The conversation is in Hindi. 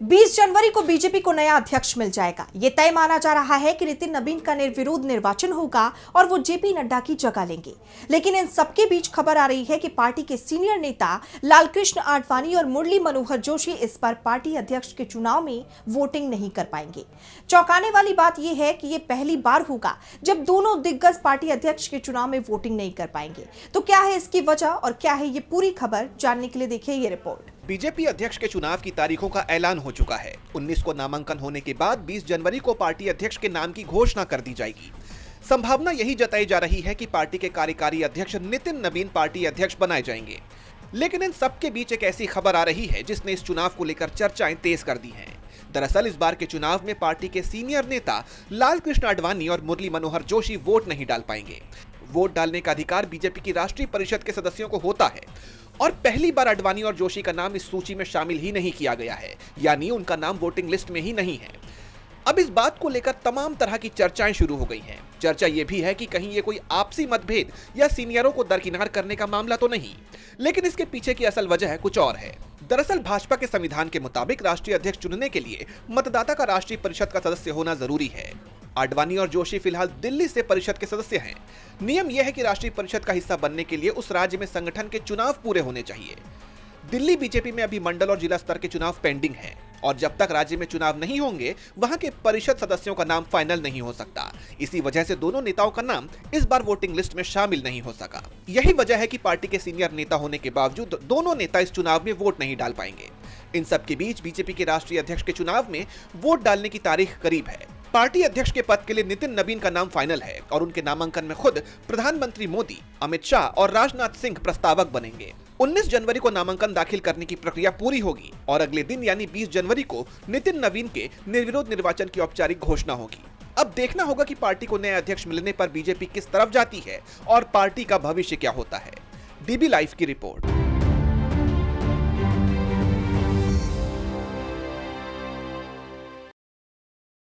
20 जनवरी को बीजेपी को नया अध्यक्ष मिल जाएगा। ये तय माना जा रहा है कि नितिन नबीन का निर्विरोध निर्वाचन होगा और वो जेपी नड्डा की जगह लेंगे। लेकिन इन सबके बीच खबर आ रही है कि पार्टी के सीनियर नेता लालकृष्ण आडवाणी और मुरली मनोहर जोशी इस बार पार्टी अध्यक्ष के चुनाव में वोटिंग नहीं कर पाएंगे। चौंकाने वाली बात यह है कि ये पहली बार होगा जब दोनों दिग्गज पार्टी अध्यक्ष के चुनाव में वोटिंग नहीं कर पाएंगे। तो क्या है इसकी वजह और क्या है ये पूरी खबर, जानने के लिए देखिए ये रिपोर्ट। बीजेपी अध्यक्ष के चुनाव की तारीखों का ऐलान हो चुका है। 19 को नामांकन होने के बाद 20 जनवरी को पार्टी अध्यक्ष के नाम की घोषणा कर दी जाएगी। संभावना यही जताई जा रही है कि पार्टी के कार्यकारी अध्यक्ष नितिन नबीन पार्टी अध्यक्ष बनाए जाएंगे। लेकिन इन सबके बीच एक ऐसी खबर आ रही है जिसने इस चुनाव को लेकर चर्चाएं तेज कर दी हैं। दरअसल इस बार के चुनाव में पार्टी के सीनियर नेता लालकृष्ण आडवाणी और मुरली मनोहर जोशी वोट नहीं डाल पाएंगे। वोट डालने का अधिकार बीजेपी की राष्ट्रीय परिषद के सदस्यों को होता है और पहली बार आडवाणी और जोशी का नाम इस सूची में शामिल ही नहीं किया गया है, यानी उनका नाम वोटिंग लिस्ट में ही नहीं है। अब इस बात को लेकर तमाम तरह की चर्चाएं शुरू हो गई हैं। चर्चा यह भी है कि कहीं ये कोई आपसी मतभेद या सीनियरों को दरकिनार करने का मामला तो नहीं, लेकिन इसके पीछे की असल वजह कुछ और है। दरअसल भाजपा के संविधान के मुताबिक राष्ट्रीय अध्यक्ष चुनने के लिए मतदाता का राष्ट्रीय परिषद का सदस्य होना जरूरी है। आडवाणी और जोशी फिलहाल दिल्ली से परिषद के सदस्य हैं। नियम यह है कि राष्ट्रीय परिषद का हिस्सा बनने के लिए उस राज्य में संगठन के चुनाव पूरे होने चाहिए। दिल्ली बीजेपी में अभी मंडल और जिला स्तर के चुनाव पेंडिंग हैं और जब तक राज्य में चुनाव नहीं होंगे वहां के परिषद सदस्यों का नाम फाइनल नहीं हो सकता। इसी वजह से दोनों नेताओं का नाम इस बार वोटिंग लिस्ट में शामिल नहीं हो सका। यही वजह है कि पार्टी के सीनियर नेता होने के बावजूद दोनों नेता इस चुनाव में वोट नहीं डाल पाएंगे। इन सब के बीच बीजेपी के राष्ट्रीय अध्यक्ष के चुनाव में वोट डालने की तारीख करीब है। पार्टी अध्यक्ष के पद के लिए नितिन नबीन का नाम फाइनल है और उनके नामांकन में खुद प्रधानमंत्री मोदी, अमित शाह और राजनाथ सिंह प्रस्तावक बनेंगे। 19 जनवरी को नामांकन दाखिल करने की प्रक्रिया पूरी होगी और अगले दिन यानी 20 जनवरी को नितिन नबीन के निर्विरोध निर्वाचन की औपचारिक घोषणा होगी। अब देखना होगा कि पार्टी को नया अध्यक्ष मिलने पर बीजेपी किस तरफ जाती है और पार्टी का भविष्य क्या होता है। डीबी लाइव की रिपोर्ट।